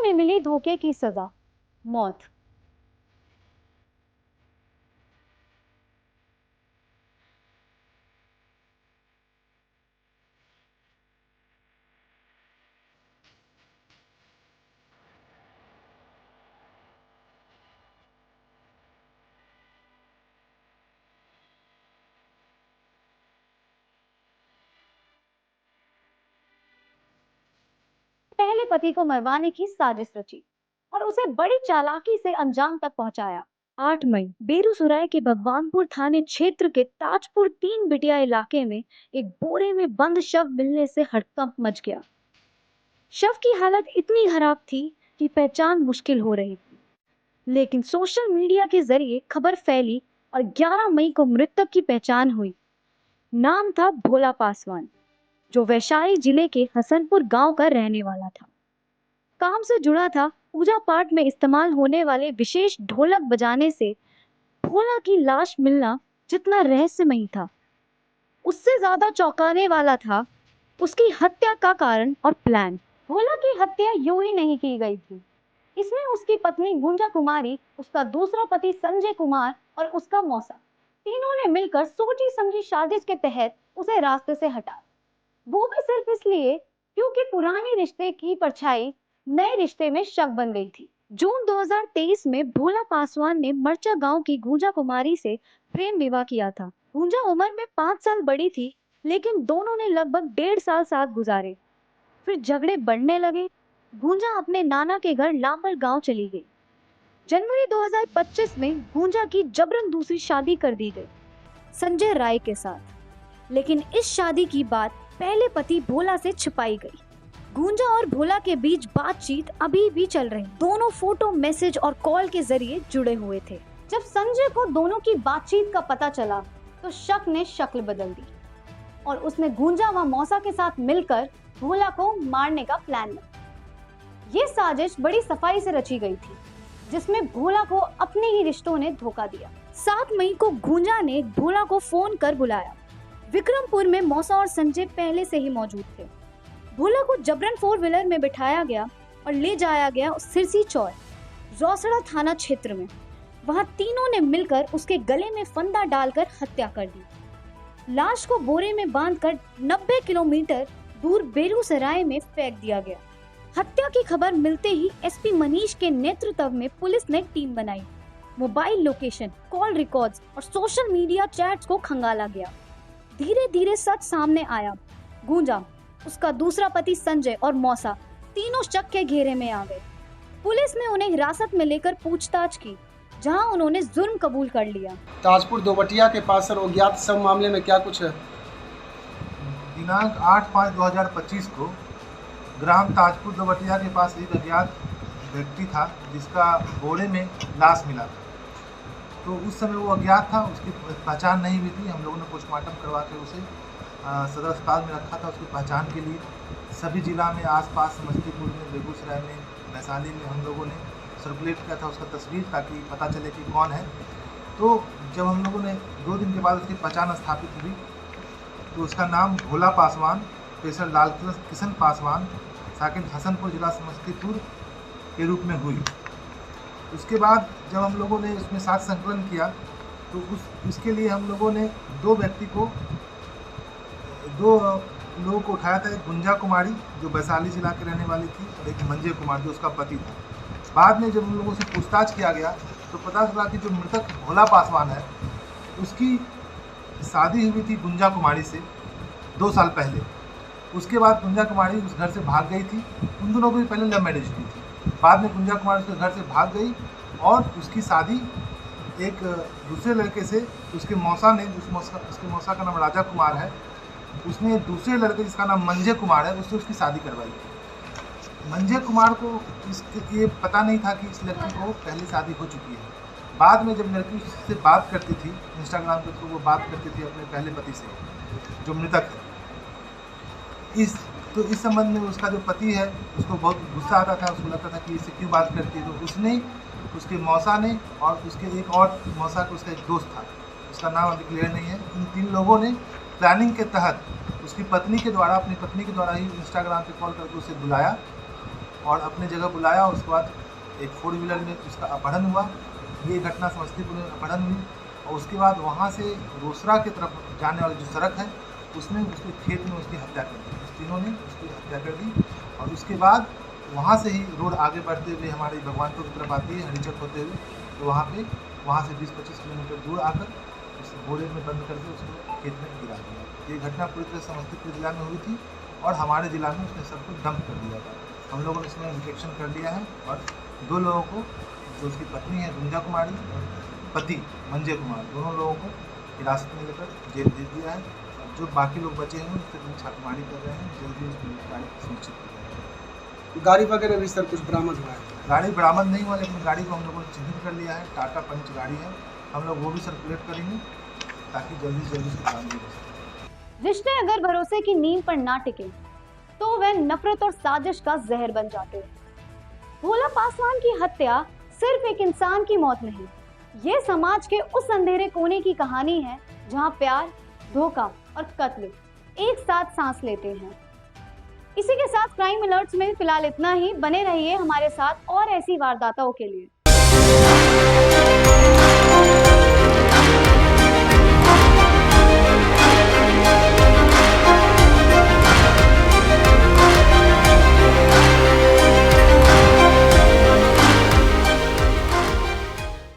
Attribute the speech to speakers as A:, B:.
A: में मिली धोखे की सजा, मौत। पहले पति को मरवाने की साजिश रची और उसे बड़ी चालाकी से अंजाम तक पहुंचाया। 8 मई बेगूसराय के भगवानपुर थाने क्षेत्र के ताजपुर 3 बिटिया इलाके में एक बोरे में बंद शव मिलने से हड़कंप मच गया। शव की हालत इतनी खराब थी कि पहचान मुश्किल हो रही थी, लेकिन सोशल मीडिया के जरिए खबर फैली और 11 मई को मृतक की पहचान हुई। नाम था भोला पासवान, जो वैशाली जिले के हसनपुर गांव का रहने वाला था। काम से जुड़ा था। पूजा पाठ में इस्तेमाल होने वाले विशेष ढोलक बजाने से भोला की लाश मिलना जितना रहस्यमयी था, उससे ज्यादा चौंकाने वाला था उसकी हत्या का कारण और प्लान। भोला की हत्या यूं ही नहीं की गई थी। इसमें उसकी पत्नी गुंजा कुमारी, उसका दूसरा पति संजय कुमार और उसका मौसा, तीनों ने मिलकर सोची समझी साजिश के तहत उसे रास्ते से हटा, वो भी सिर्फ इसलिए क्योंकि पुराने रिश्ते की परछाई नए रिश्ते में शक बन गई थी। जून 2023 में भोला पासवान ने मरचा गांव की गुंजा कुमारी से प्रेम विवाह किया था। गुंजा उम्र में 5 साल बड़ी थी, लेकिन दोनों ने लगभग 1.5 साल साथ गुजारे। फिर झगड़े बढ़ने लगे। गुंजा अपने नाना के घर लांबर गांव चली गई। जनवरी 2025 में गुंजा की जबरन दूसरी शादी कर दी गई संजय राय के साथ, लेकिन इस शादी की बात पहले पति भोला से छिपाई गई। गुंजा और भोला के बीच बातचीत अभी भी चल रही। दोनों फोटो, मैसेज और कॉल के जरिए जुड़े हुए थे। जब संजय को दोनों की बातचीत का पता चला तो शक ने शक्ल बदल दी और उसने गुंजा व मौसा के साथ मिलकर भोला को मारने का प्लान बनाया। ये साजिश बड़ी सफाई से रची गई थी, जिसमें भोला को अपने ही रिश्तों ने धोखा दिया। 7 मई को गुंजा ने भोला को फोन कर बुलाया। विक्रमपुर में मौसा और संजय पहले से ही मौजूद थे। भोला को जबरन 4 व्हीलर में बिठाया गया और ले जाया गया सिरसी चौर, रौसड़ा थाना क्षेत्र में। वहां तीनों ने मिलकर उसके गले में फंदा डालकर हत्या कर दी। लाश को बोरे में बांधकर 90 किलोमीटर दूर बेगूसराय में फेंक दिया गया। हत्या की खबर मिलते ही एसपी मनीष के नेतृत्व में पुलिस ने टीम बनाई। मोबाइल लोकेशन, कॉल रिकॉर्ड्स और सोशल मीडिया चैट्स को खंगाला गया। धीरे धीरे सच सामने आया। गुंजा, उसका दूसरा पति संजय और मौसा तीनों शक के घेरे में आ गए। पुलिस ने उन्हें हिरासत में लेकर पूछताछ की, जहां उन्होंने जुर्म कबूल कर लिया।
B: ताजपुर दोबटिया के पास सर अज्ञात शव मामले में क्या कुछ है?
C: दिनांक 8/5/2025 को ग्राम ताजपुर दोबटिया के पास एक अज्ञात व्यक्ति था, जिसका बोरे में लाश मिला था। तो उस समय वो अज्ञात था, उसकी पहचान नहीं हुई थी। हम लोगों ने पोस्टमार्टम करवा के उसे सदर अस्पताल में रखा था उसकी पहचान के लिए। सभी जिला में, आसपास समस्तीपुर में, बेगूसराय में, वैशाली में हम लोगों ने सर्कुलेट किया था उसका तस्वीर, ताकि पता चले कि कौन है। तो जब हम लोगों ने 2 दिन के बाद उसकी पहचान स्थापित हुई, तो उसका नाम भोला पासवान, पेशर लाल किशन पासवान, साकिन हसनपुर, जिला समस्तीपुर के रूप में हुई। उसके बाद जब हम लोगों ने उसमें साथ संकलन किया, तो उसके लिए हम लोगों ने 2 लोगों को उठाया था। एक गुंजा कुमारी, जो वैशाली जिला के रहने वाली थी, और एक मंजय कुमार, जो उसका पति था। बाद में जब उन लोगों से पूछताछ किया गया तो पता चला कि जो मृतक भोला पासवान है, उसकी शादी हुई थी गुंजा कुमारी से 2 साल पहले। उसके बाद गुंजा कुमारी उस घर से भाग गई थी। उन दोनों को भी पहले लव मैरिज हुई थी। बाद में गुंजा कुमारी उसके घर से भाग गई और उसकी शादी एक दूसरे लड़के से, उसके मौसा ने, उसके मौसा का नाम राजा कुमार है, उसने दूसरे लड़के जिसका नाम मंजय कुमार है, उससे उसकी शादी करवाई। मंजय कुमार को ये पता नहीं था कि इस लड़की को पहले शादी हो चुकी है। बाद में जब लड़की उससे बात करती थी इंस्टाग्राम पे, तो वो बात करती थी अपने पहले पति से, जो मृतक है। तो इस संबंध में उसका जो पति है, उसको बहुत गुस्सा आता था। उसको लगता था कि इससे क्यों बात करती है। तो उसने, उसके मौसा ने और उसके एक और मौसा का उसका एक दोस्त था, उसका नाम अभी क्लियर नहीं है, इन 3 लोगों ने प्लानिंग के तहत उसकी पत्नी के द्वारा, अपनी पत्नी के द्वारा ही इंस्टाग्राम पे कॉल करके उसे बुलाया और अपने जगह बुलाया। उसके बाद एक 4 व्हीलर में उसका अपहरण हुआ। ये घटना समस्तीपुर में अपहरण हुई और उसके बाद वहाँ से रोसड़ा की तरफ जाने वाली जो सड़क है उसने उसके खेत में उसकी हत्या कर दी। उस तीनों ने उसकी हत्या कर दी और उसके बाद वहाँ से ही रोड आगे बढ़ते हुए हमारी भगवानपुर की तरफ आती है हरिचक होते हुए, तो वहाँ से 20-25 किलोमीटर दूर आकर उस बोरे में बंद करके उसको खेत में गिरा दिया। ये घटना पूरी तरह समस्तीपुर जिला में हुई थी और हमारे जिला में उसने सबको डंप कर दिया था। हम लोगों ने इसमें इंजेक्शन कर लिया है और 2 लोगों को, जो उसकी पत्नी है गुंजा कुमारी और पति मंजय कुमार, दोनों लोगों को हिरासत में लेकर जेल भेज दिया है। और जो बाकी लोग बचे हैं उसके लिए छापेमारी कर रहे हैं, जल्दी उसकी गिरफ्तारी सुनिश्चित की जाएगी।
B: गाड़ी वगैरह भी सर कुछ बरामद हुआ है?
C: गाड़ी बरामद नहीं हुआ, लेकिन गाड़ी को हम लोगों ने चिन्हित कर लिया है। टाटा पंच गाड़ी है, हम लोग वो भी सर्कुलेट करेंगे ताकि जल्दी से जल्दी उसको बरामद हो सके।
A: रिश्ते अगर भरोसे की नींव पर ना टिके तो वह नफरत और साजिश का जहर बन जाते हैं। भोला पासवान की हत्या सिर्फ एक इंसान की मौत नहीं, ये समाज के उस अंधेरे कोने की कहानी है जहां प्यार, धोखा और कत्ल एक साथ सांस लेते हैं। इसी के साथ क्राइम अलर्ट्स में फिलहाल इतना ही। बने रहिए हमारे साथ और ऐसी वारदातों के लिए।